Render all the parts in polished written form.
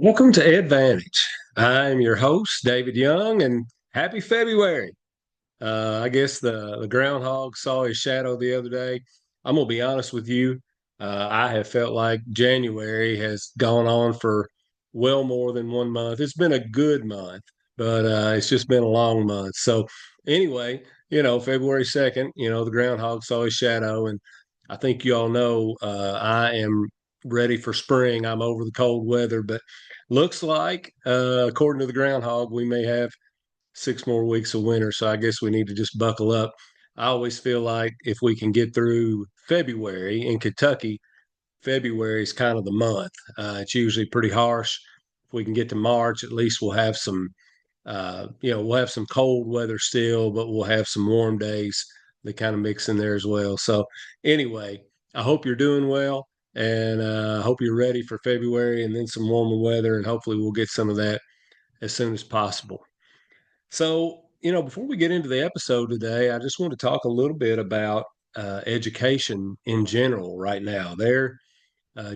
Welcome to Advantage. I'm your host, David Young, and happy February. I guess the groundhog saw his shadow the other day. I'm gonna be honest with you. I have felt like January has gone on for well more than 1 month. It's been a good month, but it's just been a long month. So anyway, February 2nd, the groundhog saw his shadow, and I think you all know I am ready for spring. I'm over the cold weather, but looks like, according to the groundhog, we may have 6 more weeks of winter. So I guess we need to just buckle up. I always feel like if we can get through February in Kentucky, February is kind of the month. It's usually pretty harsh. If we can get to March, at least we'll have some cold weather still, but we'll have some warm days that kind of mix in there as well. So anyway, I hope you're doing well, and I hope you're ready for February and then some warmer weather, and hopefully we'll get some of that as soon as possible. So, before we get into the episode today, I just want to talk a little bit about education in general right now. There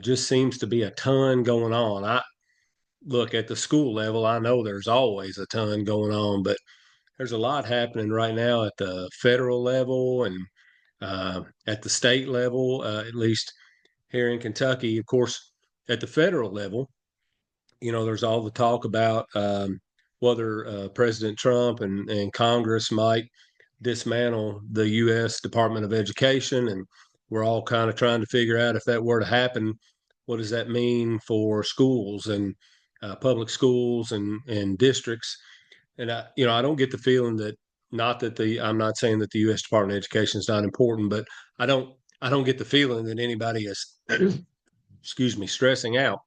just seems to be a ton going on. I look at the school level, I know there's always a ton going on, but there's a lot happening right now at the federal level and at the state level, at least here in Kentucky. Of course, at the federal level, there's all the talk about whether President Trump and Congress might dismantle the U.S. Department of Education. And we're all kind of trying to figure out if that were to happen, what does that mean for schools and public schools and districts? And I don't get the feeling that not that the I'm not saying that the U.S. Department of Education is not important, but I don't I don't get the feeling that anybody is, excuse me, stressing out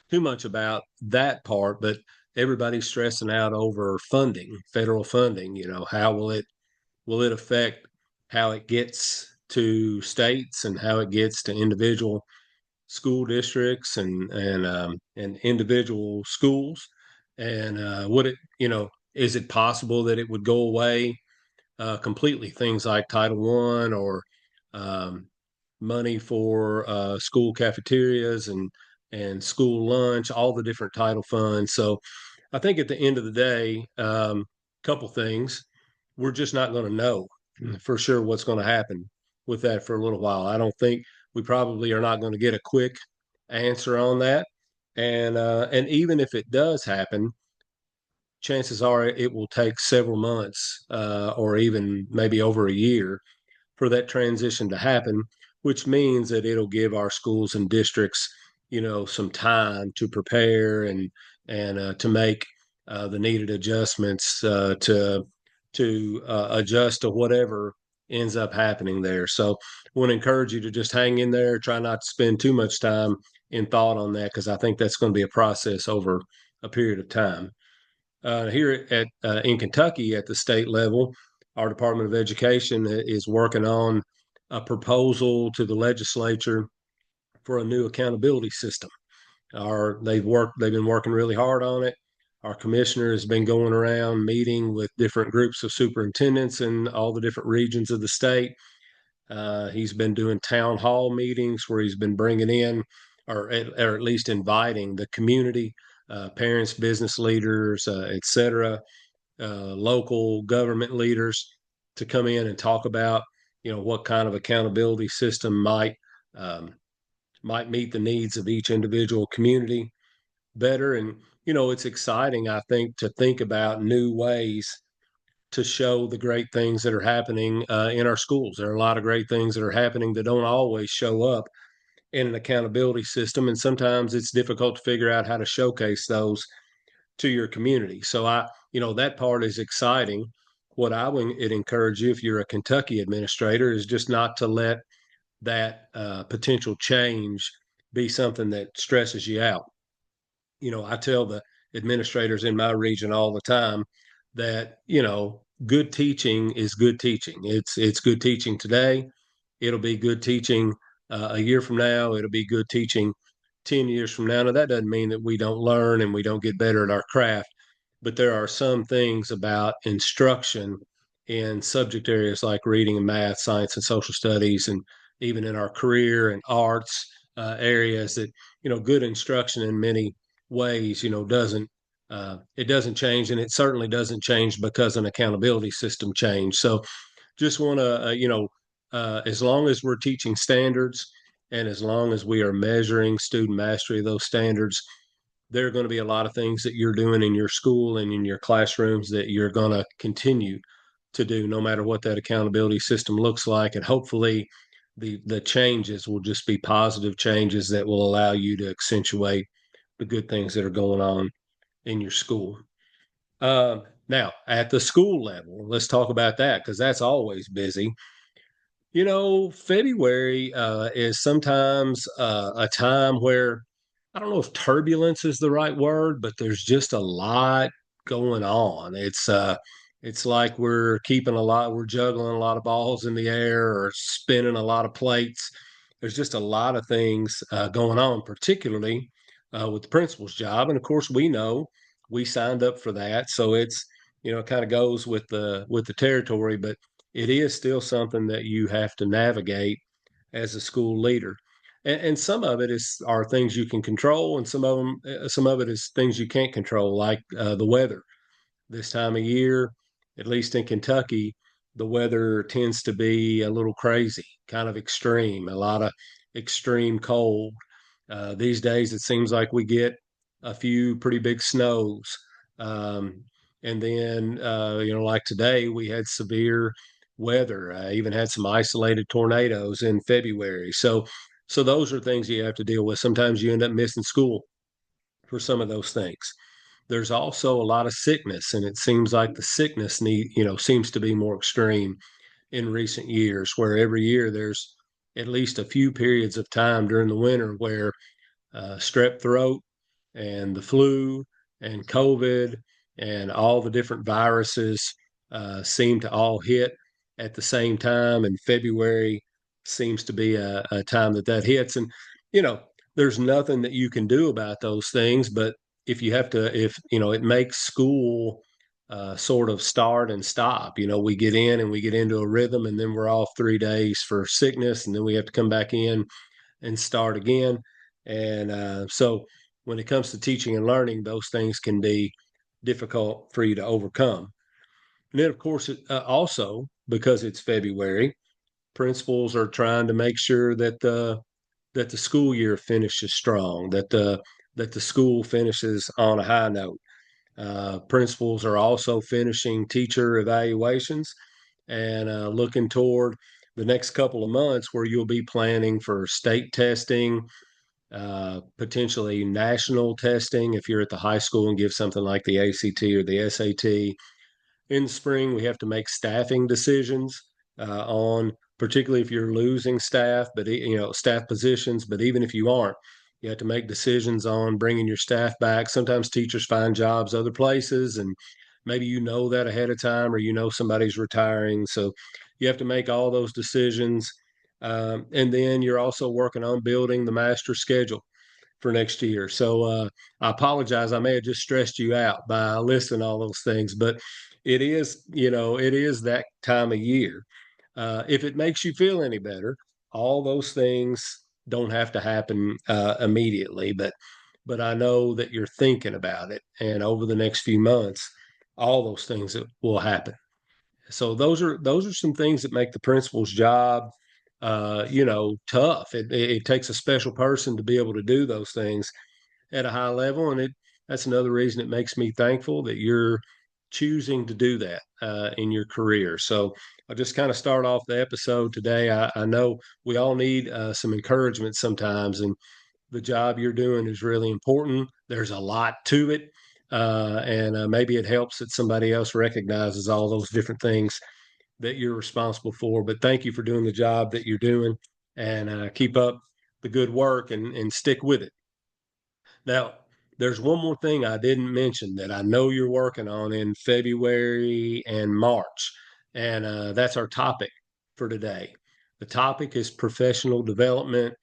too much about that part, but everybody's stressing out over funding, federal funding. How will it affect how it gets to states and how it gets to individual school districts and individual schools? And would it, is it possible that it would go away completely? Things like Title One or um, money for school cafeterias and school lunch, all the different title funds. So I think at the end of the day, couple things, we're just not going to know for sure what's going to happen with that for a little while. I don't think we probably are not going to get a quick answer on that. And even if it does happen, chances are it will take several months or even maybe over a year for that transition to happen, which means that it'll give our schools and districts, some time to prepare and to make the needed adjustments to adjust to whatever ends up happening there. So, I want to encourage you to just hang in there. Try not to spend too much time in thought on that because I think that's going to be a process over a period of time. Here at in Kentucky at the state level, our Department of Education is working on a proposal to the legislature for a new accountability system. They've been working really hard on it. Our commissioner has been going around meeting with different groups of superintendents in all the different regions of the state. He's been doing town hall meetings where he's been bringing in, or at least inviting the community, parents, business leaders, et cetera, local government leaders to come in and talk about, what kind of accountability system um, might meet the needs of each individual community better. And it's exciting, I think, to think about new ways to show the great things that are happening in our schools. There are a lot of great things that are happening that don't always show up in an accountability system, and sometimes it's difficult to figure out how to showcase those to your community. So that part is exciting. What I would encourage you, if you're a Kentucky administrator, is just not to let that potential change be something that stresses you out. I tell the administrators in my region all the time that, good teaching is good teaching. It's good teaching today. It'll be good teaching a year from now. It'll be good teaching 10 years from now. Now, that doesn't mean that we don't learn and we don't get better at our craft, but there are some things about instruction in subject areas like reading and math, science and social studies, and even in our career and arts areas that, good instruction in many ways, it doesn't change, and it certainly doesn't change because an accountability system changed. So just want to, as long as we're teaching standards and as long as we are measuring student mastery of those standards, there are going to be a lot of things that you're doing in your school and in your classrooms that you're going to continue to do, no matter what that accountability system looks like. And hopefully, the changes will just be positive changes that will allow you to accentuate the good things that are going on in your school. Now, at the school level, let's talk about that because that's always busy. February is sometimes a time where I don't know if turbulence is the right word, but there's just a lot going on. It's like we're juggling a lot of balls in the air or spinning a lot of plates. There's just a lot of things going on, particularly with the principal's job. And of course, we know we signed up for that, so it kind of goes with the territory, but it is still something that you have to navigate as a school leader. And some of it are things you can control, and some of it is things you can't control, like the weather. This time of year, at least in Kentucky, the weather tends to be a little crazy, kind of extreme, a lot of extreme cold. These days, it seems like we get a few pretty big snows. Um, and then, like today, we had severe weather. I even had some isolated tornadoes in February. So those are things you have to deal with. Sometimes you end up missing school for some of those things. There's also a lot of sickness, and it seems like the sickness seems to be more extreme in recent years, where every year there's at least a few periods of time during the winter where strep throat and the flu and COVID and all the different viruses seem to all hit at the same time. And February seems to be a time that hits. And, you know, there's nothing that you can do about those things. But it makes school sort of start and stop. We get in and we get into a rhythm, and then we're off 3 days for sickness, and then we have to come back in and start again. And so when it comes to teaching and learning, those things can be difficult for you to overcome. And then, of course, also because it's February, principals are trying to make sure that the school year finishes strong, that the school finishes on a high note. Principals are also finishing teacher evaluations and looking toward the next couple of months where you'll be planning for state testing, potentially national testing if you're at the high school and give something like the ACT or the SAT. In the spring, we have to make staffing decisions on, particularly if you're losing staff, but staff positions. But even if you aren't, you have to make decisions on bringing your staff back. Sometimes teachers find jobs other places, and maybe that ahead of time, or somebody's retiring. So you have to make all those decisions. And then you're also working on building the master schedule for next year. So I apologize. I may have just stressed you out by listing all those things, but it is that time of year. If it makes you feel any better, all those things don't have to happen immediately, but I know that you're thinking about it, and over the next few months, all those things will happen. So those are some things that make the principal's job, tough. It takes a special person to be able to do those things at a high level, and that's another reason it makes me thankful that you're choosing to do that in your career. So I'll just kind of start off the episode today. I know we all need some encouragement sometimes, and the job you're doing is really important. There's a lot to it. And maybe it helps that somebody else recognizes all those different things that you're responsible for. But thank you for doing the job that you're doing, and keep up the good work and stick with it. Now, there's one more thing I didn't mention that I know you're working on in February and March, and that's our topic for today. The topic is professional development.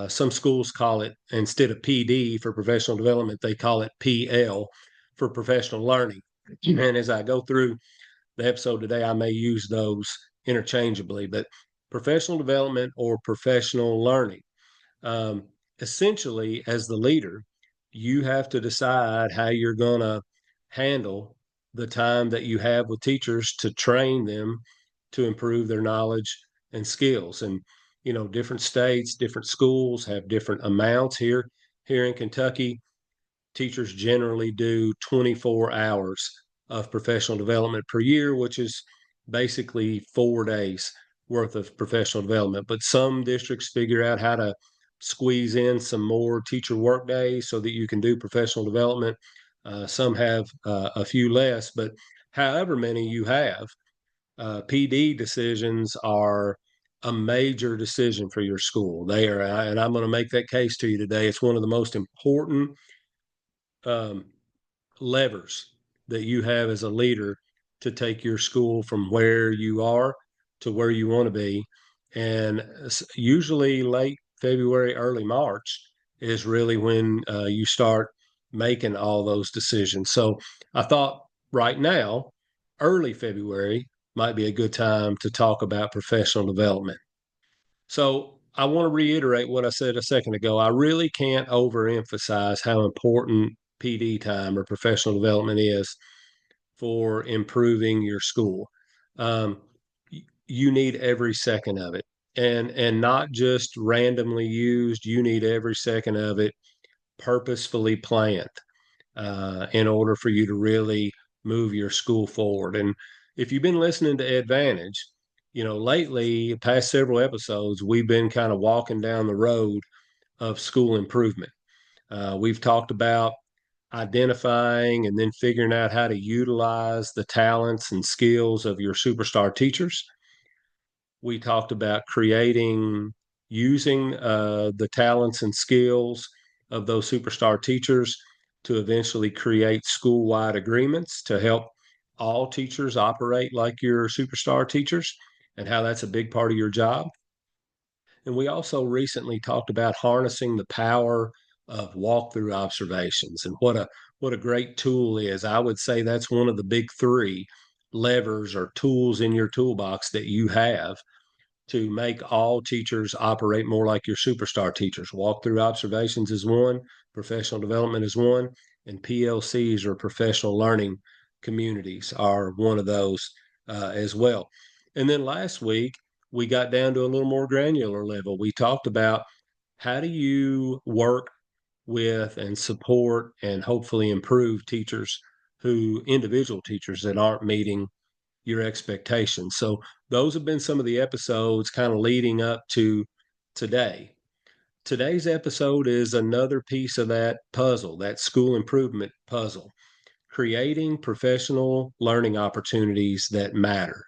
Some schools call it, instead of PD for professional development, they call it PL for professional learning. And as I go through the episode today, I may use those interchangeably, but professional development or professional learning. Um, Essentially, as the leader, you have to decide how you're going to handle the time that you have with teachers to train them to improve their knowledge and skills. And, different states, different schools have different amounts here in Kentucky. Teachers generally do 24 hours of professional development per year, which is basically 4 days worth of professional development. But some districts figure out how to squeeze in some more teacher work days so that you can do professional development. Some have a few less, but however many you have, PD decisions are a major decision for your school. They are, and I'm going to make that case to you today. It's one of the most important um, levers that you have as a leader to take your school from where you are to where you want to be. And usually late February, early March is really when you start making all those decisions. So I thought right now, early February might be a good time to talk about professional development. So I want to reiterate what I said a second ago. I really can't overemphasize how important PD time or professional development is for improving your school. Um, you need every second of it, and not just randomly used. You need every second of it purposefully planned in order for you to really move your school forward. And if you've been listening to Advantage, lately, past several episodes, we've been kind of walking down the road of school improvement. We've talked about identifying and then figuring out how to utilize the talents and skills of your superstar teachers. We talked about using the talents and skills of those superstar teachers to eventually create school wide agreements to help all teachers operate like your superstar teachers and how that's a big part of your job. And we also recently talked about harnessing the power of walkthrough observations and what a great tool is. I would say that's one of the big three levers or tools in your toolbox that you have to make all teachers operate more like your superstar teachers. Walkthrough observations is one, professional development is one, and PLCs or professional learning communities are one of those as well. And then last week, we got down to a little more granular level. We talked about how do you work with and support and hopefully improve individual teachers that aren't meeting your expectations. So those have been some of the episodes kind of leading up to today. Today's episode is another piece of that puzzle, that school improvement puzzle, creating professional learning opportunities that matter,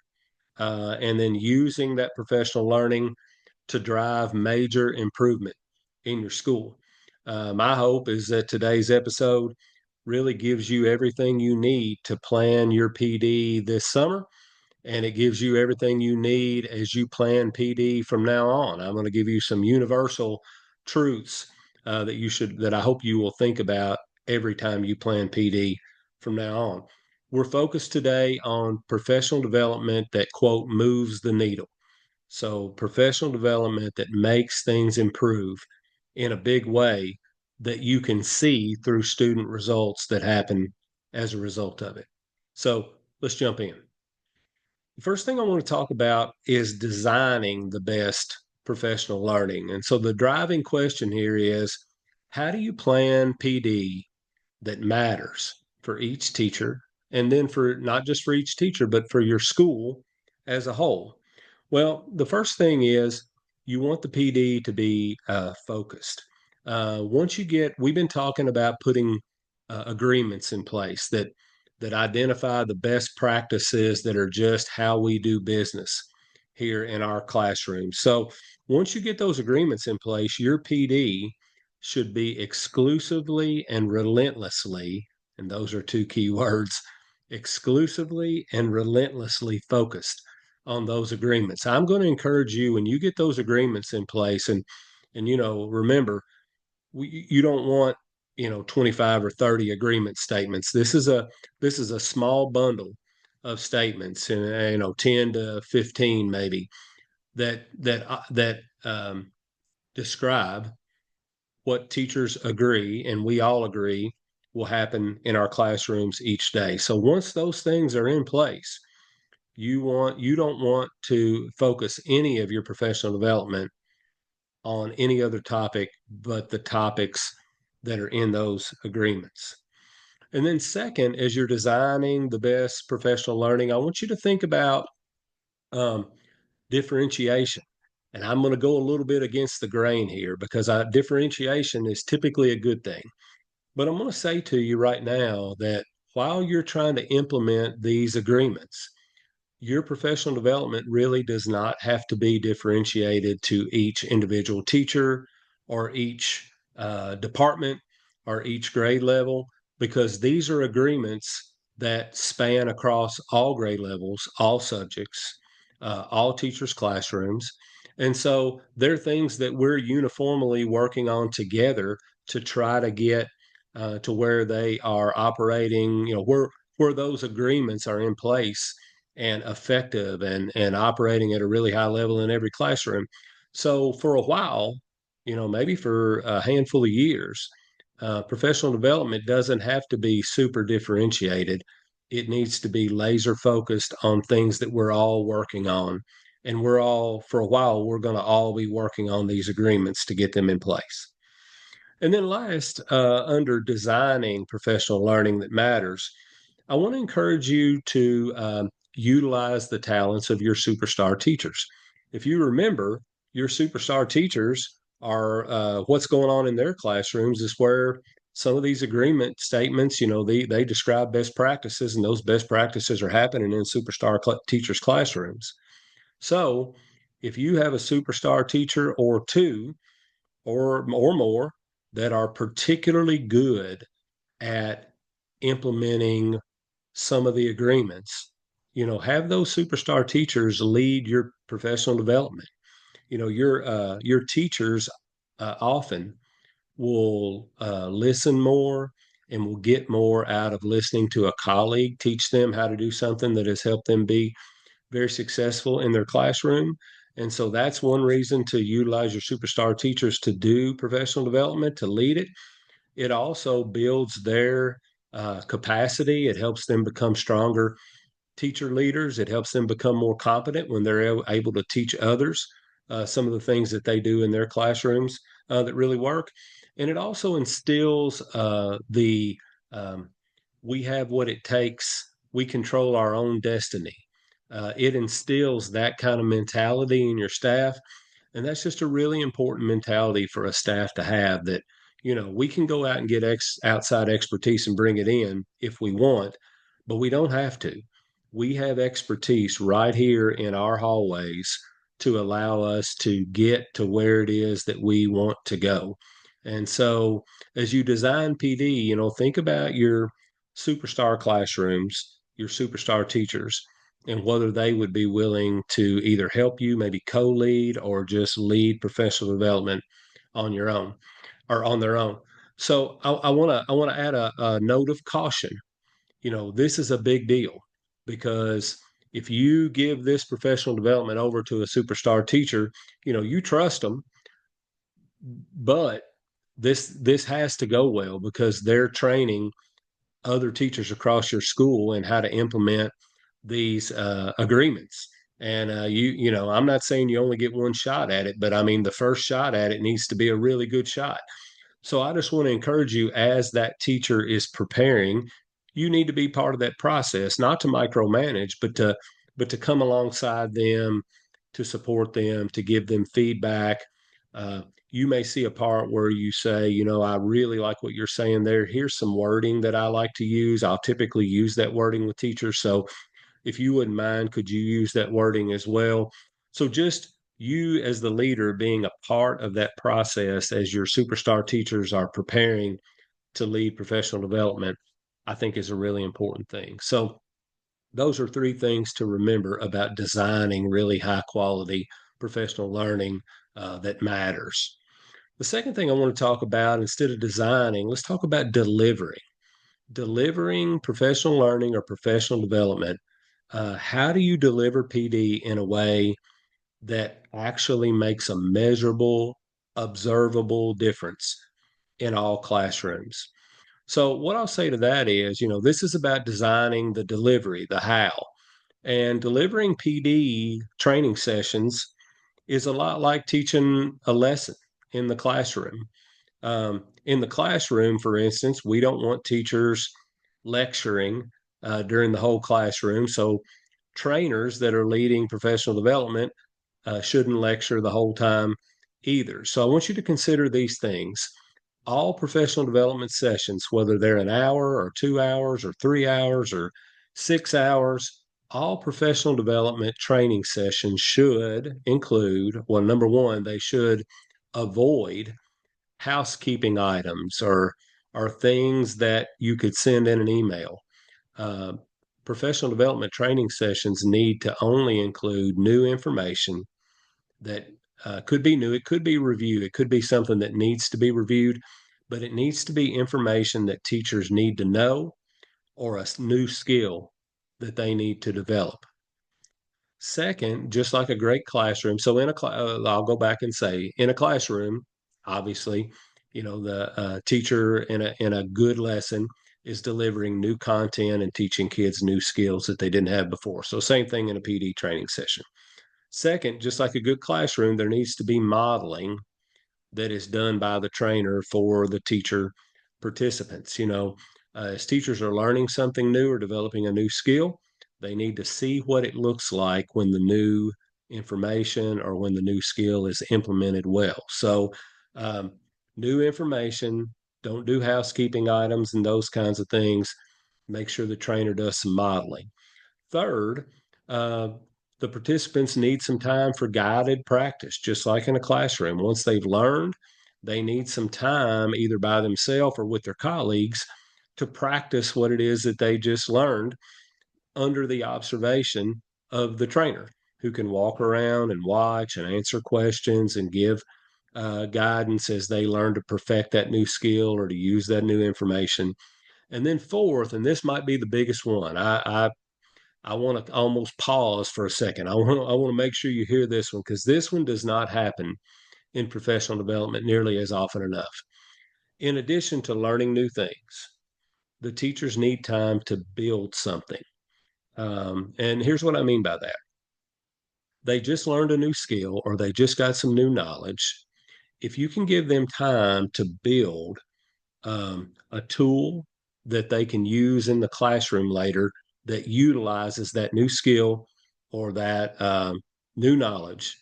and then using that professional learning to drive major improvement in your school. My hope is that today's episode really gives you everything you need to plan your PD this summer, and it gives you everything you need as you plan PD from now on. I'm going to give you some universal truths that I hope you will think about every time you plan PD from now on. We're focused today on professional development that, quote, moves the needle. So, professional development that makes things improve in a big way that you can see through student results that happen as a result of it. So, let's jump in. The first thing I want to talk about is designing the best professional learning. And so, the driving question here is how do you plan PD that matters for each teacher, and then for not just for each teacher, but for your school as a whole? Well, the first thing is you want the PD to be focused. We've been talking about putting agreements in place that identify the best practices that are just how we do business here in our classroom. So once you get those agreements in place, your PD should be exclusively and relentlessly, and those are two key words, exclusively and relentlessly focused on those agreements. I'm going to encourage you when you get those agreements in place, and remember, you don't want 25 or 30 agreement statements. This is a small bundle of statements, and 10 to 15 maybe that describe what teachers agree, and we all agree, will happen in our classrooms each day. So once those things are in place, you don't want to focus any of your professional development on any other topic but the topics that are in those agreements. And then second, as you're designing the best professional learning, I want you to think about um, differentiation. And I'm going to go a little bit against the grain here because differentiation is typically a good thing. But I'm going to say to you right now that while you're trying to implement these agreements, your professional development really does not have to be differentiated to each individual teacher or each department or each grade level, because these are agreements that span across all grade levels, all subjects, all teachers' classrooms. And so they're things that we're uniformly working on together to try to get to where they are operating, where those agreements are in place and effective and operating at a really high level in every classroom. So for a while, maybe for a handful of years, professional development doesn't have to be super differentiated. It needs to be laser focused on things that we're all working on. And for a while, we're going to all be working on these agreements to get them in place. And then last, under designing professional learning that matters, I want to encourage you to utilize the talents of your superstar teachers. If you remember, your superstar teachers are what's going on in their classrooms is where some of these agreement statements, they describe best practices, and those best practices are happening in superstar teachers' classrooms. So if you have a superstar teacher or two or more that are particularly good at implementing some of the agreements, have those superstar teachers lead your professional development. Your teachers often will listen more and will get more out of listening to a colleague teach them how to do something that has helped them be very successful in their classroom. And so that's one reason to utilize your superstar teachers to do professional development, to lead it. It also builds their capacity. It helps them become stronger teacher leaders. It helps them become more competent when they're able to teach others some of the things that they do in their classrooms that really work. And it also instills the we have what it takes, we control our own destiny. It instills that kind of mentality in your staff. And that's just a really important mentality for a staff to have, that, we can go out and get outside expertise and bring it in if we want, but we don't have to. We have expertise right here in our hallways to allow us to get to where it is that we want to go. And so as you design PD, think about your superstar classrooms, your superstar teachers, and whether they would be willing to either help you, maybe co-lead, or just lead professional development on your own or on their own. So I want to add a note of caution. This is a big deal, because if you give this professional development over to a superstar teacher, you trust them, but this has to go well because they're training other teachers across your school and how to implement these agreements. And I'm not saying you only get one shot at it, but I mean, the first shot at it needs to be a really good shot. So I just want to encourage you, as that teacher is preparing, you need to be part of that process, not to micromanage, but to come alongside them, to support them, to give them feedback. Uh, you may see a part where you say, I really like what you're saying there. Here's some wording that I like to use. I'll typically use that wording with teachers. So if you wouldn't mind, could you use that wording as well? So just you as the leader being a part of that process as your superstar teachers are preparing to lead professional development, I think is a really important thing. So those are three things to remember about designing really high quality professional learning that matters. The second thing I want to talk about, instead of designing, let's talk about delivering professional learning or professional development. How do you deliver PD in a way that actually makes a measurable, observable difference? in all classrooms. So, what I'll say to that is, this is about designing the delivery, the how. And delivering PD training sessions is a lot like teaching a lesson in the classroom. In the classroom, for instance, we don't want teachers lecturing during the whole classroom. So, trainers that are leading professional development shouldn't lecture the whole time either. So, I want you to consider these things. All professional development sessions, whether they're an hour or 2 hours or 3 hours or 6 hours, all professional development training sessions should include, well, number one, they should avoid housekeeping items or things that you could send in an email. Uh, Professional development training sessions need to only include new information that could be new, it could be reviewed, it could be something that needs to be reviewed, but it needs to be information that teachers need to know or a new skill that they need to develop. Second, just like a great classroom, so I'll go back and say, in a classroom, obviously, the teacher in a good lesson is delivering new content and teaching kids new skills that they didn't have before. So same thing in a PD training session. Second, just like a good classroom, there needs to be modeling that is done by the trainer for the teacher participants. As teachers are learning something new or developing a new skill, they need to see what it looks like when the new information or when the new skill is implemented well. So, um, new information, don't do housekeeping items and those kinds of things. Make sure the trainer does some modeling. Third, uh, the participants need some time for guided practice, just like in a classroom. Once they've learned, they need some time, either by themselves or with their colleagues, to practice what it is that they just learned under the observation of the trainer, who can walk around and watch and answer questions and give guidance as they learn to perfect that new skill or to use that new information. And then fourth, and this might be the biggest one, I want to almost pause for a second. I want to make sure you hear this one, because this one does not happen in professional development nearly as often enough. In addition to learning new things, the teachers need time to build something. And here's what I mean by that. They just learned a new skill or they just got some new knowledge. If you can give them time to build a tool that they can use in the classroom later that utilizes that new skill or that new knowledge,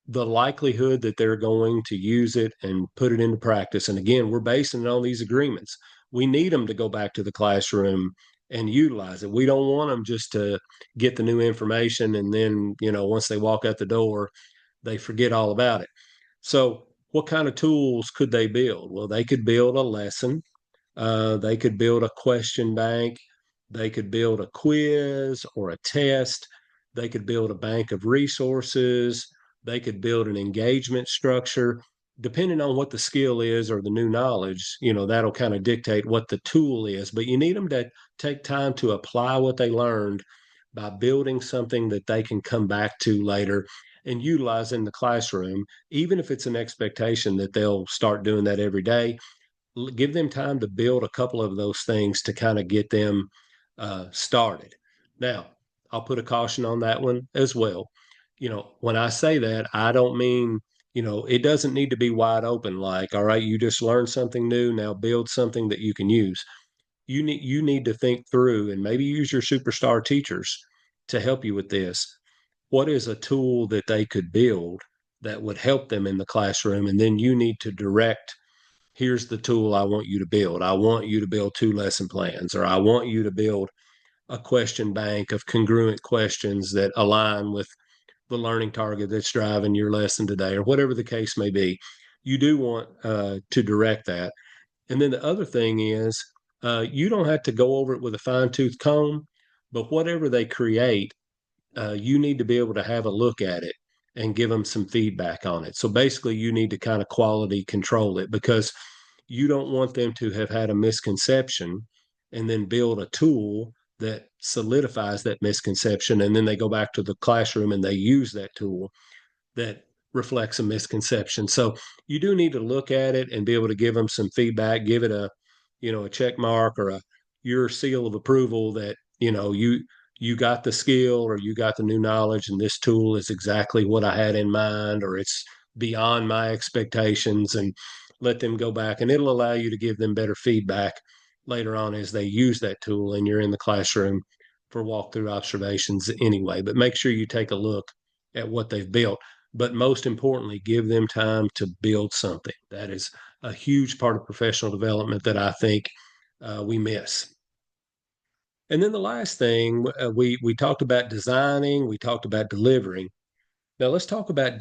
the likelihood that they're going to use it and put it into practice. And again, we're basing it on these agreements. We need them to go back to the classroom and utilize it. We don't want them just to get the new information and then, once they walk out the door, they forget all about it. So, what kind of tools could they build? Well, they could build a lesson, they could build a question bank. They could build a quiz or a test. They could build a bank of resources. They could build an engagement structure. Depending on what the skill is or the new knowledge, that'll kind of dictate what the tool is. But you need them to take time to apply what they learned by building something that they can come back to later and utilize in the classroom, even if it's an expectation that they'll start doing that every day. Give them time to build a couple of those things to kind of get them started. Now, I'll put a caution on that one as well. When I say that, I don't mean, it doesn't need to be wide open like, all right, you just learned something new, now build something that you can use. You need to think through and maybe use your superstar teachers to help you with this. What is a tool that they could build that would help them in the classroom? And then you need to direct, here's the tool I want you to build. I want you to build 2 lesson plans, or I want you to build a question bank of congruent questions that align with the learning target that's driving your lesson today, or whatever the case may be. You do want to direct that. And then the other thing is, you don't have to go over it with a fine tooth comb, but whatever they create, you need to be able to have a look at it and give them some feedback on it. So basically, you need to kind of quality control it, because you don't want them to have had a misconception and then build a tool that solidifies that misconception. And then they go back to the classroom and they use that tool that reflects a misconception. So you do need to look at it and be able to give them some feedback, give it a, a check mark or a your seal of approval that, you got the skill or you got the new knowledge and this tool is exactly what I had in mind or it's beyond my expectations, and let them go back and it'll allow you to give them better feedback later on as they use that tool and you're in the classroom for walkthrough observations anyway. But make sure you take a look at what they've built. But most importantly, give them time to build something. That is a huge part of professional development that I think we miss. And then the last thing we talked about designing, we talked about delivering. Now let's talk about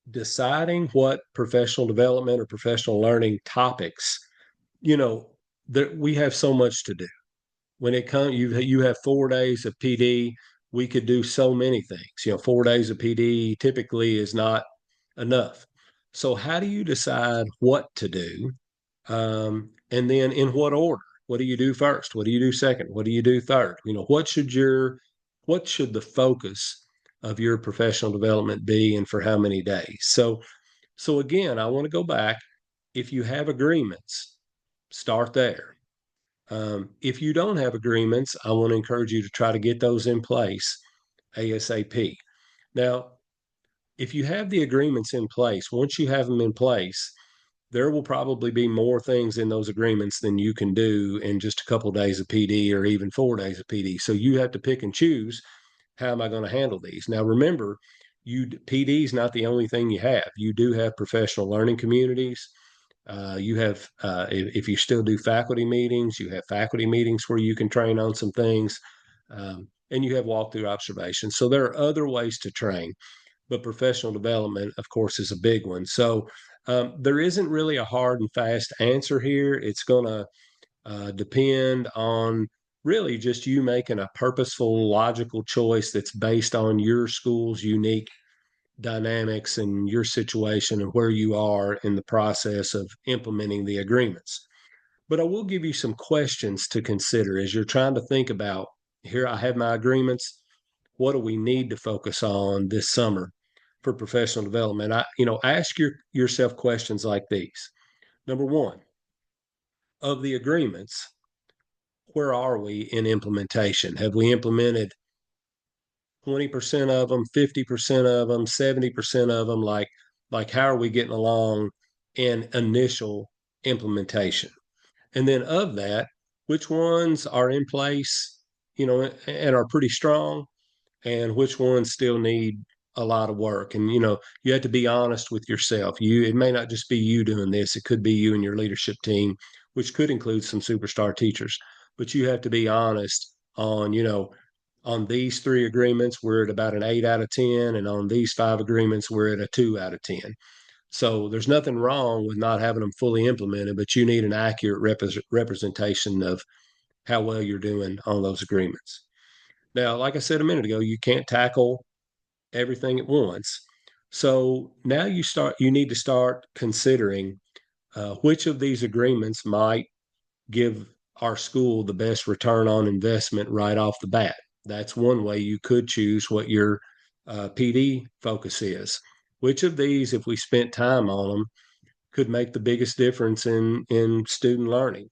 deciding what professional development or professional learning topics. You know, we have so much to do. When it comes, you have 4 days of PD. We could do so many things. 4 days of PD typically is not enough. So how do you decide what to do? And then in what order? What do you do first? What do you do second? What do you do third? What should the focus of your professional development be and for how many days? So again, I want to go back. If you have agreements, start there. If you don't have agreements, I want to encourage you to try to get those in place ASAP. Now, if you have the agreements in place, once you have them in place, there will probably be more things in those agreements than you can do in just a couple of days of PD or even 4 days of PD. So you have to pick and choose, how am I going to handle these? Now, remember, PD is not the only thing you have. You do have professional learning communities. You have, if you still do faculty meetings, you have faculty meetings where you can train on some things, and you have walkthrough observations. So there are other ways to train, but professional development, of course, is a big one. So there isn't really a hard and fast answer here. It's going to depend on really just you making a purposeful, logical choice that's based on your school's unique dynamics and your situation and where you are in the process of implementing the agreements. But I will give you some questions to consider as you're trying to think about, here I have my agreements. What do we need to focus on this summer for professional development? Ask yourself questions like these. Number one, of the agreements, where are we in implementation? Have we implemented 20% of them, 50% of them, 70% of them? Like how are we getting along in initial implementation? And then of that, which ones are in place, and are pretty strong, and which ones still need a lot of work. And you have to be honest with yourself. It may not just be you doing this, it could be you and your leadership team, which could include some superstar teachers. But you have to be honest on, on these 3 agreements, we're at about an 8 out of 10, and on these 5 agreements, we're at a 2 out of 10. So there's nothing wrong with not having them fully implemented, but you need an accurate representation of how well you're doing on those agreements. Now, like I said a minute ago, you can't tackle everything at once. So now you need to start considering which of these agreements might give our school the best return on investment right off the bat. That's one way you could choose what your PD focus is. Which of these, if we spent time on them, could make the biggest difference in student learning?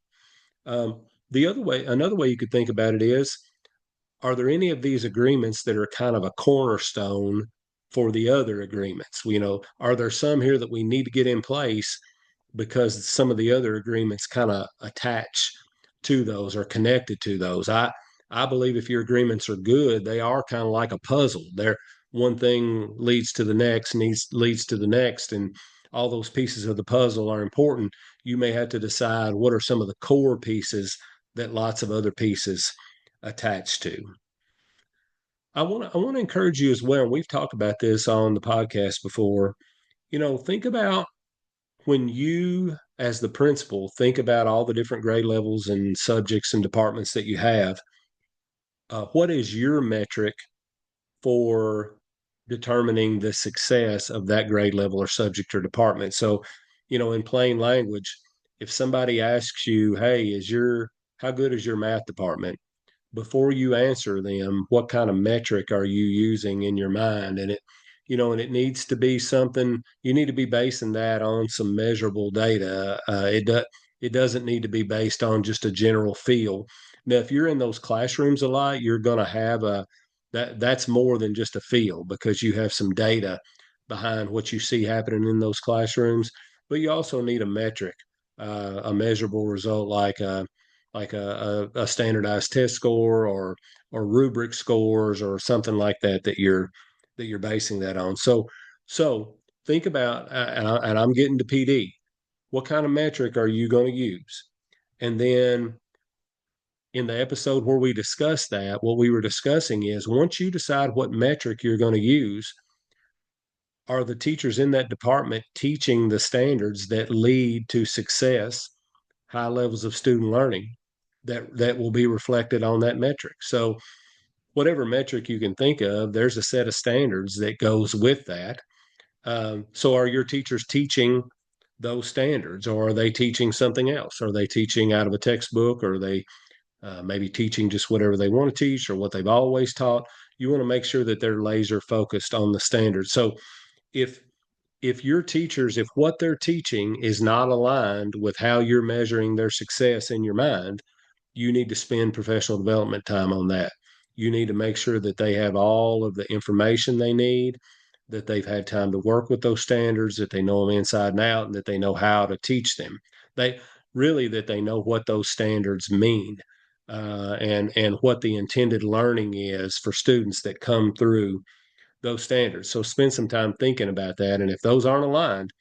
Um, another way you could think about it is, are there any of these agreements that are kind of a cornerstone for the other agreements? Are there some here that we need to get in place because some of the other agreements kind of attach to those or connected to those? I believe if your agreements are good, they are kind of like a puzzle. They're one thing leads to the next, leads to the next, and all those pieces of the puzzle are important. You may have to decide what are some of the core pieces that lots of other pieces attach to. I want to encourage you as well. And we've talked about this on the podcast before. Think about when you, as the principal, think about all the different grade levels and subjects and departments that you have. What is your metric for determining the success of that grade level or subject or department? So, in plain language, if somebody asks you, "Hey, how good is your math department?" Before you answer them, what kind of metric are you using in your mind? And and it needs to be something you need to be basing that on some measurable data. It doesn't need to be based on just a general feel. Now, if you're in those classrooms a lot, you're going to have that's more than just a feel because you have some data behind what you see happening in those classrooms. But you also need a metric, a measurable result like a standardized test score or rubric scores or something like that that you're basing that on. So think about and I'm getting to PD. What kind of metric are you going to use? And then in the episode where we discussed that, what we were discussing is once you decide what metric you're going to use, are the teachers in that department teaching the standards that lead to success, high levels of student learning that will be reflected on that metric? So whatever metric you can think of, there's a set of standards that goes with that. So are your teachers teaching those standards, or are they teaching something else? Are they teaching out of a textbook, or are they maybe teaching just whatever they want to teach or what they've always taught? You want to make sure that they're laser focused on the standards. So if your teachers, if what they're teaching is not aligned with how you're measuring their success in your mind, you need to spend professional development time on that. You need to make sure that they have all of the information they need, that they've had time to work with those standards, that they know them inside and out, and that they know how to teach them. They really that they know what those standards mean, and what the intended learning is for students that come through those standards. So spend some time thinking about that. And if those aren't aligned,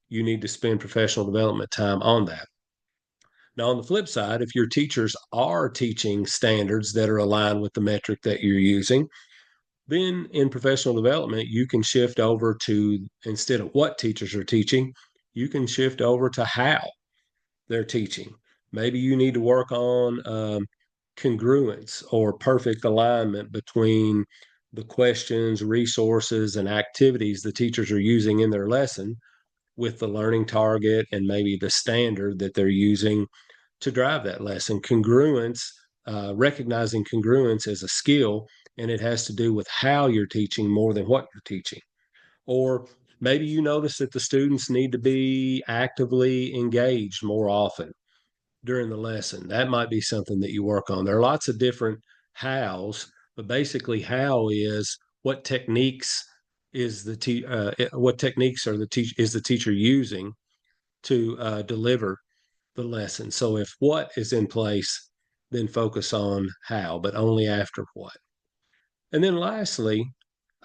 you need to spend professional development time on that. Now, on the flip side, if your teachers are teaching standards that are aligned with the metric that you're using, then in professional development, you can shift over to, instead of what teachers are teaching, you can shift over to how they're teaching. Maybe you need to work on congruence or perfect alignment between the questions, resources, and activities the teachers are using in their lesson with the learning target and maybe the standard that they're using to drive that lesson. Congruence, recognizing congruence as a skill, and it has to do with how you're teaching more than what you're teaching. Or maybe you notice that the students need to be actively engaged more often during the lesson. That might be something that you work on. There are lots of different hows, but basically, how is what techniques what techniques are is the teacher using to deliver the lesson. So if what is in place, then focus on how, but only after what. And then lastly,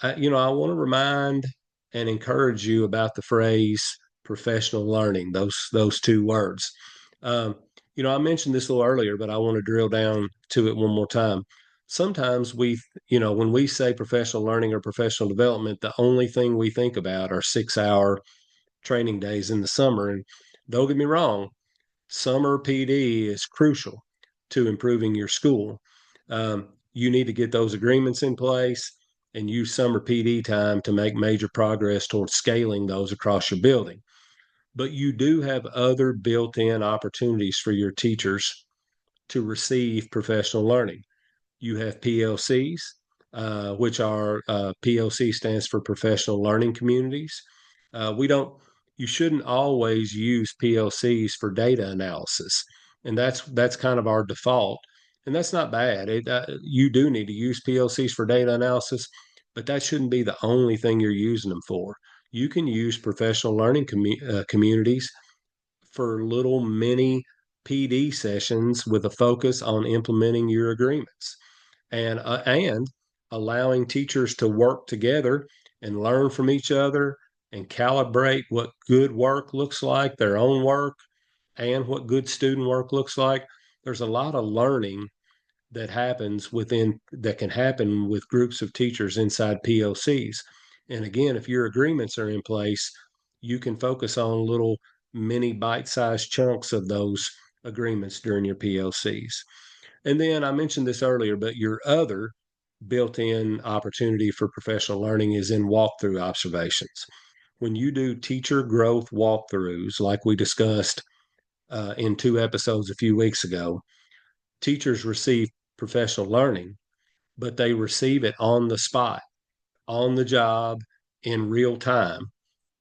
I want to remind and encourage you about the phrase professional learning, those two words. Um, I mentioned this a little earlier, but I want to drill down to it one more time. Sometimes when we say professional learning or professional development, the only thing we think about are 6-hour training days in the summer. And don't get me wrong, summer PD is crucial to improving your school. You need to get those agreements in place and use summer PD time to make major progress towards scaling those across your building. But you do have other built in opportunities for your teachers to receive professional learning. You have PLCs, which are PLC stands for Professional Learning Communities. We don't, you shouldn't always use PLCs for data analysis, and that's kind of our default, and that's not bad. You do need to use PLCs for data analysis, but that shouldn't be the only thing you're using them for. You can use professional learning communities for little mini PD sessions with a focus on implementing your agreements and allowing teachers to work together and learn from each other and calibrate what good work looks like, their own work, and what good student work looks like. There's a lot of learning that can happen with groups of teachers inside POCs. And again, if your agreements are in place, you can focus on little mini bite-sized chunks of those agreements during your POCs. And then I mentioned this earlier, but your other built in opportunity for professional learning is in walkthrough observations. When you do teacher growth walkthroughs, like we discussed in 2 episodes a few weeks ago, teachers receive professional learning, but they receive it on the spot, on the job, in real time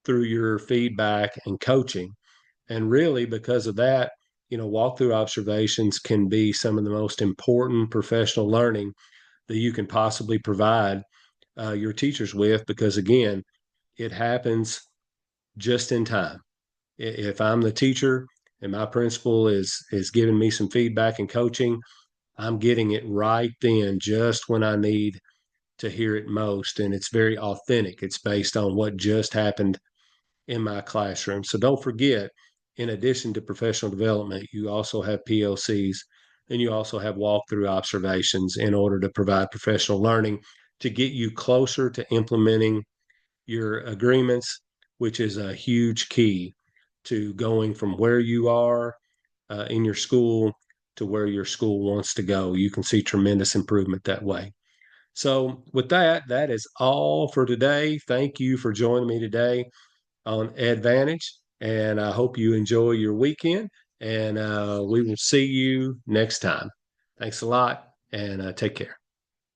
through your feedback and coaching. And really, because of that, walkthrough observations can be some of the most important professional learning that you can possibly provide your teachers with, because again, it happens just in time. If I'm the teacher and my principal is giving me some feedback and coaching, I'm getting it right then, just when I need to hear it most. And it's very authentic. It's based on what just happened in my classroom. So don't forget, in addition to professional development, you also have PLCs and you also have walkthrough observations in order to provide professional learning to get you closer to implementing your agreements, which is a huge key to going from where you are in your school to where your school wants to go. You can see tremendous improvement that way. So, with that, that is all for today. Thank you for joining me today on Advantage, and I hope you enjoy your weekend. And we will see you next time. Thanks a lot, and take care.